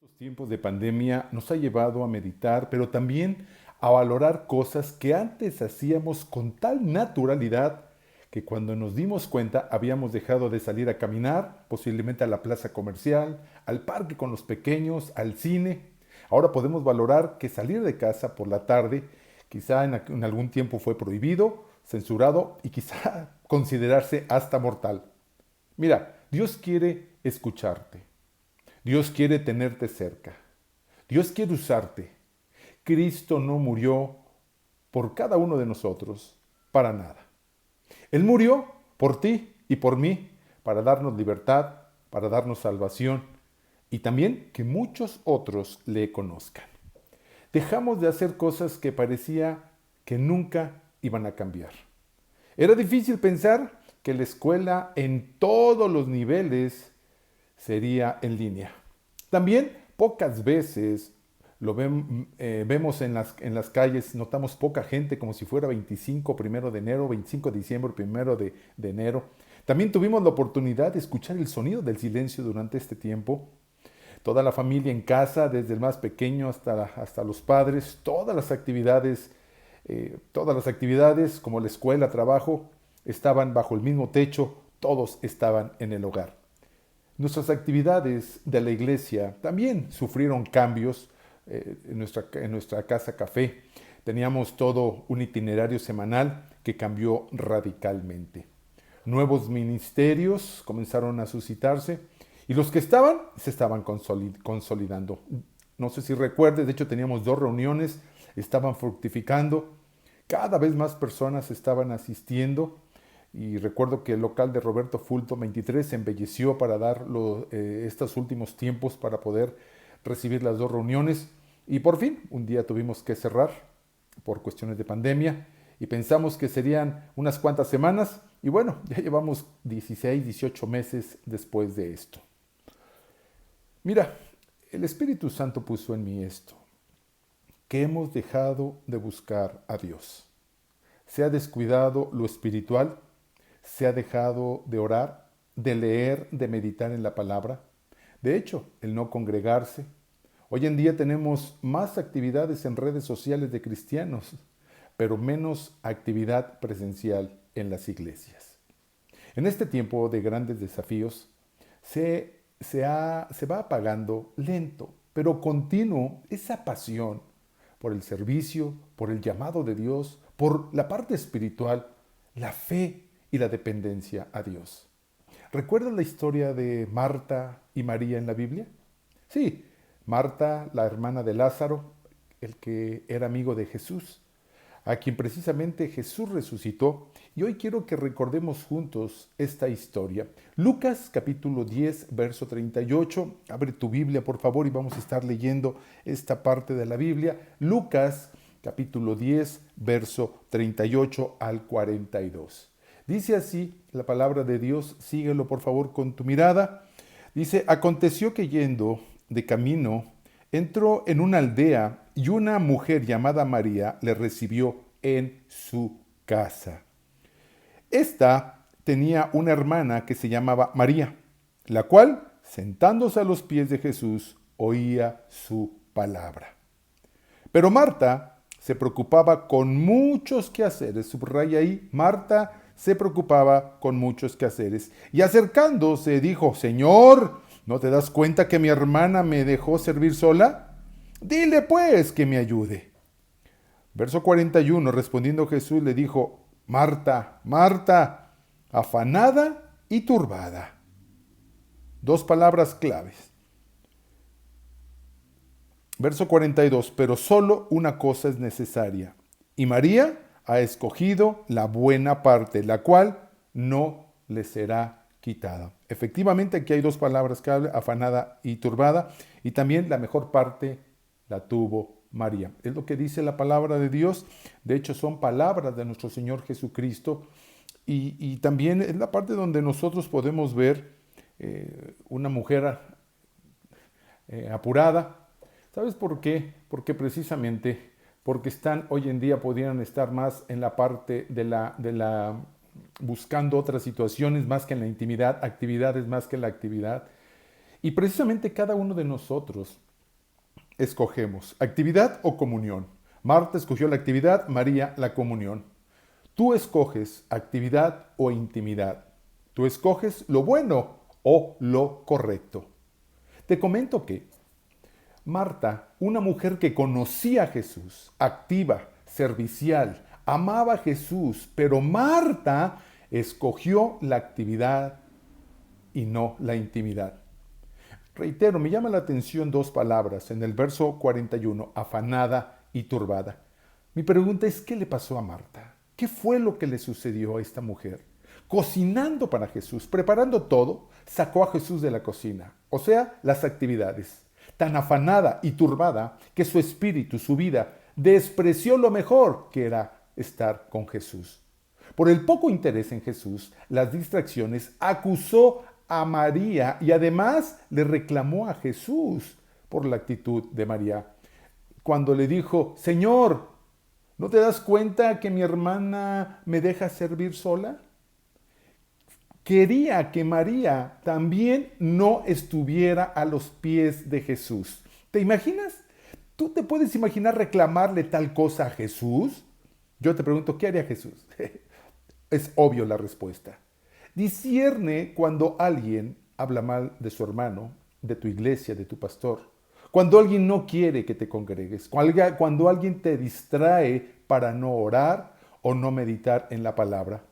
Estos tiempos de pandemia nos ha llevado a meditar, pero también a valorar cosas que antes hacíamos con tal naturalidad que cuando nos dimos cuenta habíamos dejado de salir a caminar, posiblemente a la plaza comercial, al parque con los pequeños, al cine. Ahora podemos valorar que salir de casa por la tarde quizá en algún tiempo fue prohibido, censurado y quizá considerarse hasta mortal. Mira, Dios quiere escucharte. Dios quiere tenerte cerca. Dios quiere usarte. Cristo no murió por cada uno de nosotros para nada. Él murió por ti y por mí para darnos libertad, para darnos salvación y también que muchos otros le conozcan. Dejamos de hacer cosas que parecía que nunca iban a cambiar. Era difícil pensar que la escuela en todos los niveles sería en línea. También pocas veces vemos en las calles, notamos poca gente como si fuera 25 primero de enero, 25 de diciembre, primero de enero. También tuvimos la oportunidad de escuchar el sonido del silencio durante este tiempo. Toda la familia en casa, desde el más pequeño hasta los padres, todas las actividades como la escuela, trabajo, estaban bajo el mismo techo, todos estaban en el hogar. Nuestras actividades de la iglesia también sufrieron cambios en nuestra casa café. Teníamos todo un itinerario semanal que cambió radicalmente. Nuevos ministerios comenzaron a suscitarse y los que estaban se estaban consolidando. No sé si recuerdes, de hecho teníamos 2 reuniones, estaban fructificando, cada vez más personas estaban asistiendo y recuerdo que el local de Roberto Fulto 23 se embelleció para dar estos últimos tiempos para poder recibir las 2 reuniones. Y por fin, un día tuvimos que cerrar por cuestiones de pandemia y pensamos que serían unas cuantas semanas. Y bueno, ya llevamos 16, 18 meses después de esto. Mira, el Espíritu Santo puso en mí esto, que hemos dejado de buscar a Dios. Se ha descuidado lo espiritual, se ha dejado de orar, de leer, de meditar en la palabra. De hecho, el no congregarse. Hoy en día tenemos más actividades en redes sociales de cristianos, pero menos actividad presencial en las iglesias. En este tiempo de grandes desafíos, se va apagando lento, pero continuo esa pasión por el servicio, por el llamado de Dios, por la parte espiritual, la fe y la dependencia a Dios. ¿Recuerdas la historia de Marta y María en la Biblia? Sí, Marta, la hermana de Lázaro, el que era amigo de Jesús, a quien precisamente Jesús resucitó. Y hoy quiero que recordemos juntos esta historia. Lucas capítulo 10, verso 38. Abre tu Biblia, por favor, y vamos a estar leyendo esta parte de la Biblia. Lucas capítulo 10, verso 38 al 42. Dice así la palabra de Dios, síguelo por favor con tu mirada. Dice, aconteció que yendo de camino, entró en una aldea y una mujer llamada María le recibió en su casa. Esta tenía una hermana que se llamaba María, la cual, sentándose a los pies de Jesús, oía su palabra. Pero Marta se preocupaba con muchos quehaceres. Subraya ahí, Marta se preocupaba con muchos quehaceres. Y acercándose dijo, Señor, ¿no te das cuenta que mi hermana me dejó servir sola? Dile pues que me ayude. Verso 41, respondiendo Jesús le dijo, Marta, Marta, afanada y turbada. 2 palabras claves. Verso 42, pero solo una cosa es necesaria. Y María ha escogido la buena parte, la cual no le será quitada. Efectivamente, aquí hay 2 palabras clave, afanada y turbada, y también la mejor parte la tuvo María. Es lo que dice la palabra de Dios. De hecho, son palabras de nuestro Señor Jesucristo, y también es la parte donde nosotros podemos ver una mujer apurada. ¿Sabes por qué? Porque están hoy en día, podrían estar más en la parte de la buscando otras situaciones más que en la intimidad, actividades más que en la actividad. Y precisamente cada uno de nosotros escogemos? ¿Actividad o comunión? Marta escogió la actividad, María la comunión. Tú escoges actividad o intimidad. Tú escoges lo bueno o lo correcto. Te comento que Marta, una mujer que conocía a Jesús, activa, servicial, amaba a Jesús, pero Marta escogió la actividad y no la intimidad. Reitero, me llama la atención dos palabras en el verso 41, afanada y turbada. Mi pregunta es, ¿qué le pasó a Marta? ¿Qué fue lo que le sucedió a esta mujer? Cocinando para Jesús, preparando todo, sacó a Jesús de la cocina, o sea, las actividades. Tan afanada y turbada que su espíritu, su vida, despreció lo mejor que era estar con Jesús. Por el poco interés en Jesús, las distracciones, acusó a María y además le reclamó a Jesús por la actitud de María. Cuando le dijo, Señor, ¿no te das cuenta que mi hermana me deja servir sola? Quería que María también no estuviera a los pies de Jesús. ¿Te imaginas? ¿Tú te puedes imaginar reclamarle tal cosa a Jesús? Yo te pregunto, ¿qué haría Jesús? Es obvio la respuesta. Discierne cuando alguien habla mal de su hermano, de tu iglesia, de tu pastor. Cuando alguien no quiere que te congregues. Cuando alguien te distrae para no orar o no meditar en la palabra.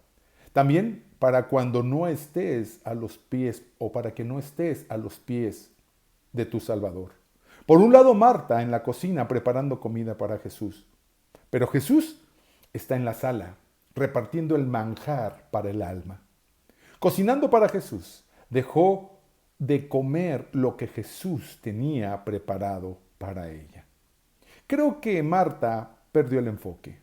También para cuando no estés a los pies o para que no estés a los pies de tu Salvador. Por un lado, Marta en la cocina preparando comida para Jesús. Pero Jesús está en la sala repartiendo el manjar para el alma. Cocinando para Jesús, dejó de comer lo que Jesús tenía preparado para ella. Creo que Marta perdió el enfoque.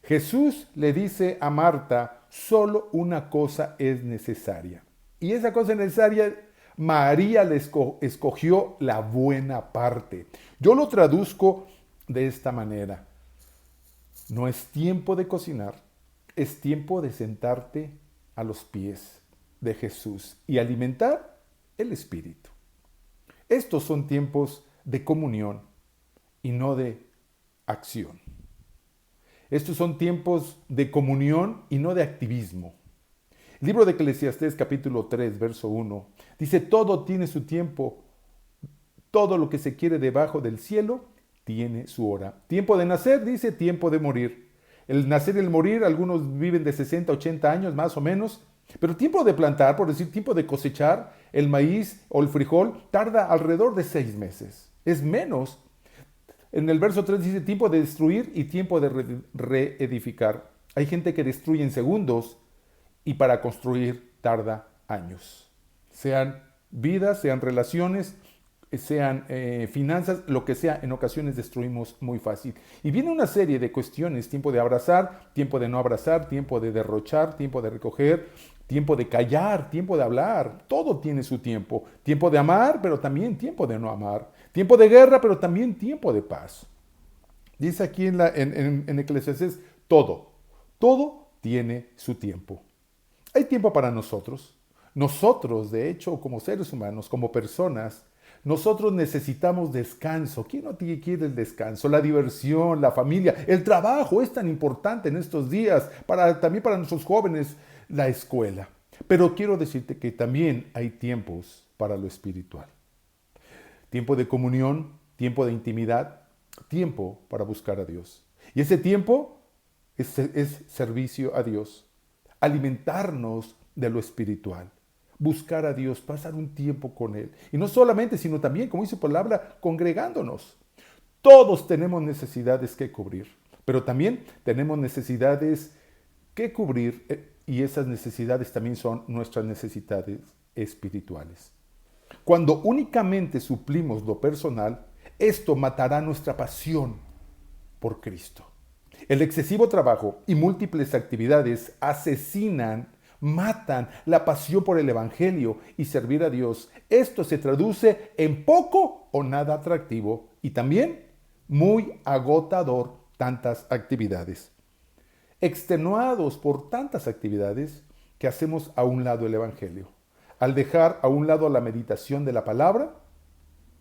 Jesús le dice a Marta, solo una cosa es necesaria. Y esa cosa necesaria, María le escogió la buena parte. Yo lo traduzco de esta manera. No es tiempo de cocinar, es tiempo de sentarte a los pies de Jesús y alimentar el espíritu. Estos son tiempos de comunión y no de acción. Estos son tiempos de comunión y no de activismo. El libro de Eclesiastés capítulo 3, verso 1, dice, todo tiene su tiempo, todo lo que se quiere debajo del cielo tiene su hora. Tiempo de nacer, dice, tiempo de morir. El nacer y el morir, algunos viven de 60, 80 años más o menos, pero tiempo de plantar, por decir, tiempo de cosechar el maíz o el frijol, tarda alrededor de 6 meses. Es menos. En el verso 3 dice tiempo de destruir y tiempo de reedificar. Hay gente que destruye en segundos y para construir tarda años. Sean vidas, sean relaciones, sean finanzas, lo que sea, en ocasiones destruimos muy fácil. Y viene una serie de cuestiones, tiempo de abrazar, tiempo de no abrazar, tiempo de derrochar, tiempo de recoger, tiempo de callar, tiempo de hablar, todo tiene su tiempo. Tiempo de amar, pero también tiempo de no amar. Tiempo de guerra, pero también tiempo de paz. Dice aquí en Eclesiastés, todo tiene su tiempo. Hay tiempo para nosotros. Nosotros, de hecho, como seres humanos, como personas, nosotros necesitamos descanso. ¿Quién no quiere el descanso? La diversión, la familia, el trabajo es tan importante en estos días, también para nuestros jóvenes, la escuela. Pero quiero decirte que también hay tiempos para lo espiritual. Tiempo de comunión, tiempo de intimidad, tiempo para buscar a Dios. Y ese tiempo es servicio a Dios, alimentarnos de lo espiritual. Buscar a Dios, pasar un tiempo con Él. Y no solamente, sino también, como dice por la palabra, congregándonos. Todos tenemos necesidades que cubrir, pero también tenemos necesidades que cubrir y esas necesidades también son nuestras necesidades espirituales. Cuando únicamente suplimos lo personal, esto matará nuestra pasión por Cristo. El excesivo trabajo y múltiples actividades matan la pasión por el Evangelio y servir a Dios. Esto se traduce en poco o nada atractivo y también muy agotador tantas actividades. Extenuados por tantas actividades que hacemos a un lado el Evangelio. Al dejar a un lado la meditación de la palabra,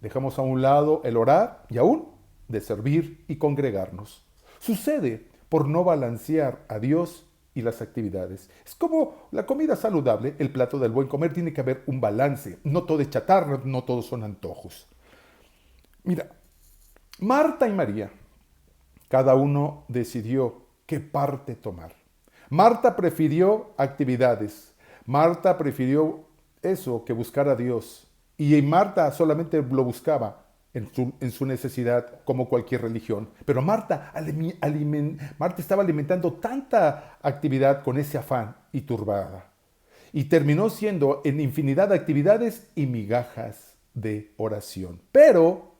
Dejamos a un lado el orar y aún de servir y congregarnos. Sucede por no balancear a Dios y las actividades. Es como la comida saludable, el plato del buen comer, tiene que haber un balance. No todo es chatarra, no todos son antojos. Mira, Marta y María, cada uno decidió qué parte tomar. Marta prefirió actividades. Marta prefirió eso que buscar a Dios. Y Marta solamente lo buscaba en su necesidad, como cualquier religión. Pero Marta estaba alimentando tanta actividad con ese afán y turbada. Y terminó siendo en infinidad de actividades y migajas de oración. Pero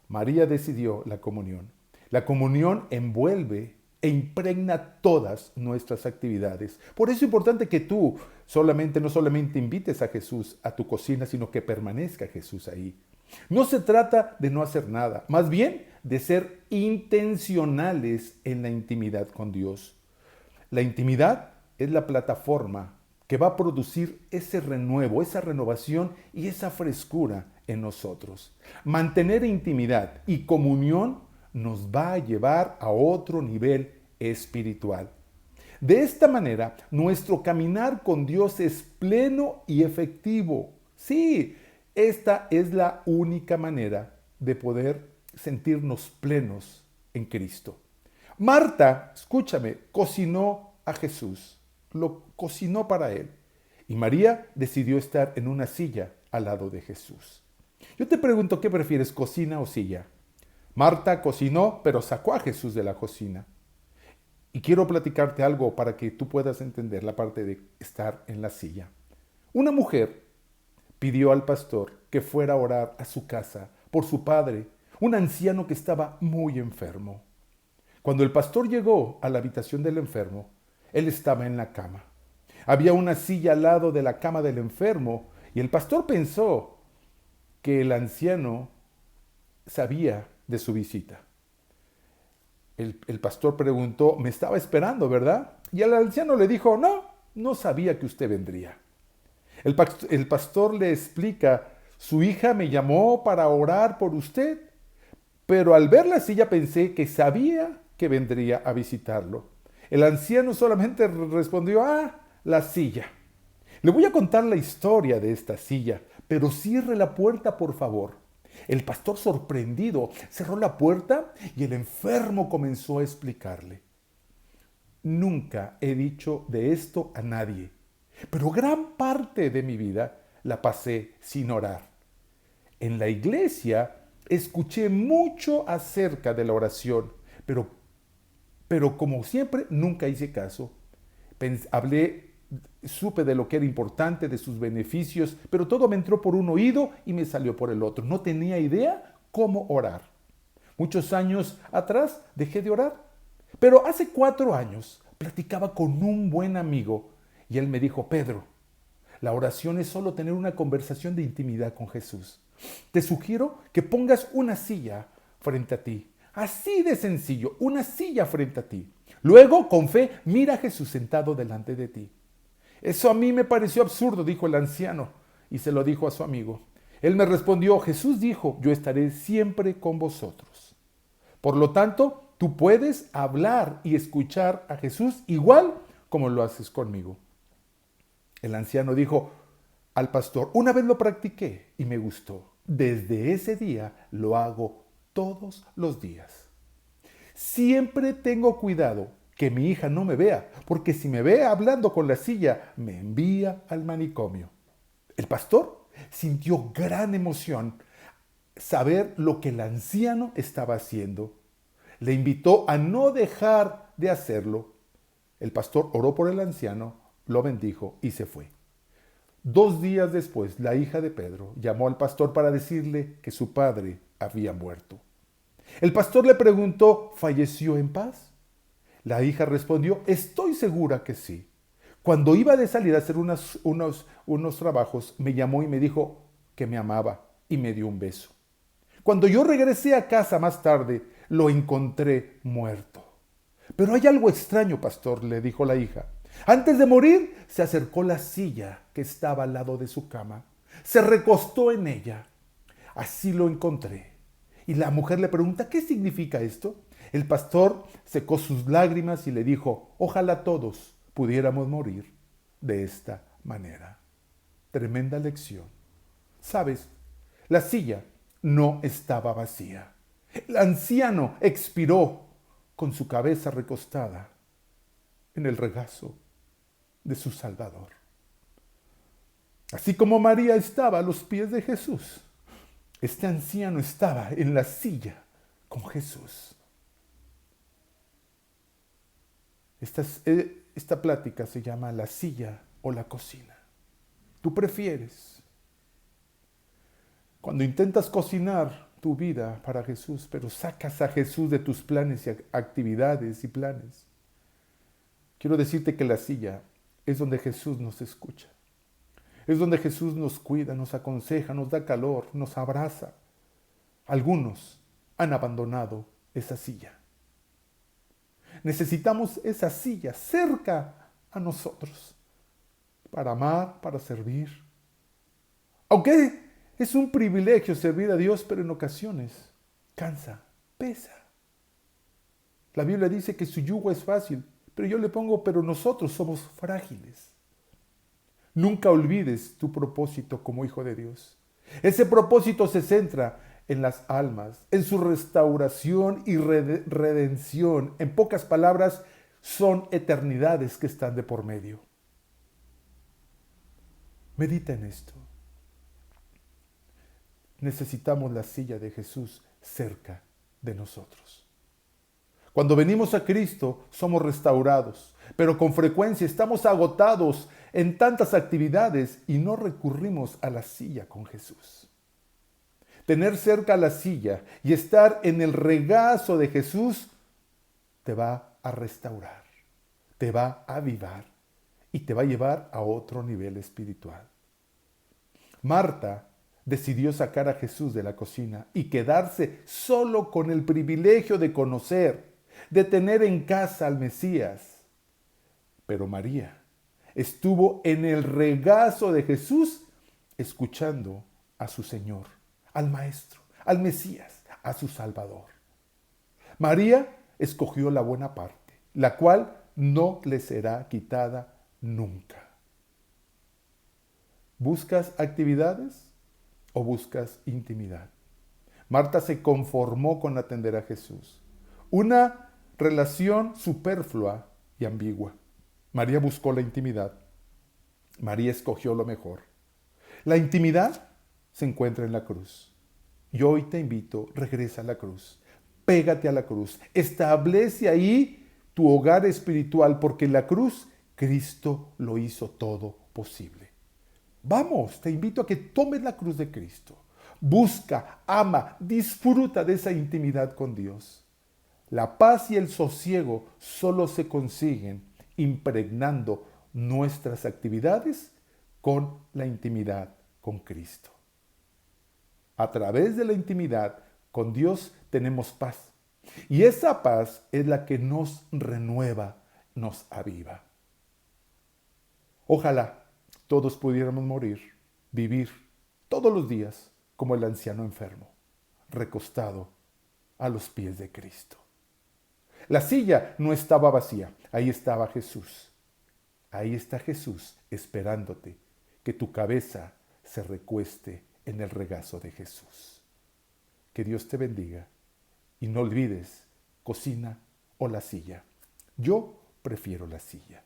María decidió la comunión. La comunión envuelve e impregna todas nuestras actividades. Por eso es importante que tú no solamente invites a Jesús a tu cocina, sino que permanezca Jesús ahí. No se trata de no hacer nada, más bien de ser intencionales en la intimidad con Dios. La intimidad es la plataforma que va a producir ese renuevo, esa renovación y esa frescura en nosotros. Mantener intimidad y comunión nos va a llevar a otro nivel espiritual. De esta manera, nuestro caminar con Dios es pleno y efectivo. Sí, esta es la única manera de poder sentirnos plenos en Cristo. Marta, escúchame, cocinó a Jesús, lo cocinó para él. Y María decidió estar en una silla al lado de Jesús. Yo te pregunto, ¿qué prefieres, cocina o silla? Marta cocinó, pero sacó a Jesús de la cocina. Y quiero platicarte algo para que tú puedas entender la parte de estar en la silla. Una mujer pidió al pastor que fuera a orar a su casa por su padre, un anciano que estaba muy enfermo. Cuando el pastor llegó a la habitación del enfermo, él estaba en la cama. Había una silla al lado de la cama del enfermo y el pastor pensó que el anciano sabía de su visita. El pastor preguntó, me estaba esperando, ¿verdad? Y el anciano le dijo, no sabía que usted vendría. El pastor le explica, su hija me llamó para orar por usted, pero al ver la silla pensé que sabía que vendría a visitarlo. El anciano solamente respondió, la silla. Le voy a contar la historia de esta silla, pero cierre la puerta, por favor. El pastor, sorprendido, cerró la puerta y el enfermo comenzó a explicarle. Nunca he dicho de esto a nadie, pero gran parte de mi vida la pasé sin orar. En la iglesia escuché mucho acerca de la oración, pero como siempre nunca hice caso. Supe de lo que era importante, de sus beneficios, pero todo me entró por un oído y me salió por el otro. No tenía idea cómo orar. Muchos años atrás dejé de orar, pero hace 4 años platicaba con un buen amigo y él me dijo, Pedro, la oración es solo tener una conversación de intimidad con Jesús. Te sugiero que pongas una silla frente a ti. Así de sencillo, una silla frente a ti. Luego, con fe, mira a Jesús sentado delante de ti. Eso a mí me pareció absurdo, dijo el anciano, y se lo dijo a su amigo. Él me respondió, Jesús dijo, yo estaré siempre con vosotros. Por lo tanto, tú puedes hablar y escuchar a Jesús igual como lo haces conmigo. El anciano dijo al pastor, una vez lo practiqué y me gustó. Desde ese día lo hago todos los días. Siempre tengo cuidado que mi hija no me vea, porque si me ve hablando con la silla, me envía al manicomio. El pastor sintió gran emoción saber lo que el anciano estaba haciendo. Le invitó a no dejar de hacerlo. El pastor oró por el anciano, lo bendijo y se fue. 2 días después, la hija de Pedro llamó al pastor para decirle que su padre había muerto. El pastor le preguntó, ¿falleció en paz? La hija respondió, estoy segura que sí. Cuando iba de salir a hacer unos trabajos, me llamó y me dijo que me amaba y me dio un beso. Cuando yo regresé a casa más tarde, lo encontré muerto. Pero hay algo extraño, pastor, le dijo la hija. Antes de morir, se acercó la silla que estaba al lado de su cama. Se recostó en ella. así lo encontré. Y la mujer le pregunta, ¿qué significa esto? El pastor secó sus lágrimas y le dijo, ojalá todos pudiéramos morir de esta manera. Tremenda lección. ¿Sabes? La silla no estaba vacía. El anciano expiró con su cabeza recostada en el regazo de su Salvador. Así como María estaba a los pies de Jesús, este anciano estaba en la silla con Jesús. Esta plática se llama la silla o la cocina. Tú prefieres cuando intentas cocinar tu vida para Jesús, pero sacas a Jesús de tus planes y actividades y planes. Quiero decirte que la silla es donde Jesús nos escucha. Es donde Jesús nos cuida, nos aconseja, nos da calor, nos abraza. Algunos han abandonado esa silla. Necesitamos esa silla cerca a nosotros para amar, para servir. Aunque es un privilegio servir a Dios, pero en ocasiones cansa, pesa. La Biblia dice que su yugo es fácil, pero yo le pongo, pero nosotros somos frágiles. Nunca olvides tu propósito como hijo de Dios. Ese propósito se centra en las almas, en su restauración y redención. En pocas palabras, son eternidades que están de por medio. Medita en esto. Necesitamos la silla de Jesús cerca de nosotros. Cuando venimos a Cristo, somos restaurados, pero con frecuencia estamos agotados en tantas actividades y no recurrimos a la silla con Jesús. Tener cerca la silla y estar en el regazo de Jesús te va a restaurar, te va a avivar y te va a llevar a otro nivel espiritual. Marta decidió sacar a Jesús de la cocina y quedarse solo con el privilegio de conocer, de tener en casa al Mesías. Pero María estuvo en el regazo de Jesús escuchando a su Señor, al Maestro, al Mesías, a su Salvador. María escogió la buena parte, la cual no le será quitada nunca. ¿Buscas actividades o buscas intimidad? Marta se conformó con atender a Jesús. Una relación superflua y ambigua. María buscó la intimidad. María escogió lo mejor. La intimidad se encuentra en la cruz. Y hoy te invito, regresa a la cruz. Pégate a la cruz. Establece ahí tu hogar espiritual, porque en la cruz Cristo lo hizo todo posible. Vamos, te invito a que tomes la cruz de Cristo. Busca, ama, disfruta de esa intimidad con Dios. La paz y el sosiego solo se consiguen impregnando nuestras actividades con la intimidad con Cristo. A través de la intimidad con Dios tenemos paz. Y esa paz es la que nos renueva, nos aviva. Ojalá todos pudiéramos vivir todos los días como el anciano enfermo, recostado a los pies de Cristo. La silla no estaba vacía, ahí estaba Jesús. Ahí está Jesús esperándote que tu cabeza se recueste en el regazo de Jesús. Que Dios te bendiga y no olvides cocina o la silla. Yo prefiero la silla.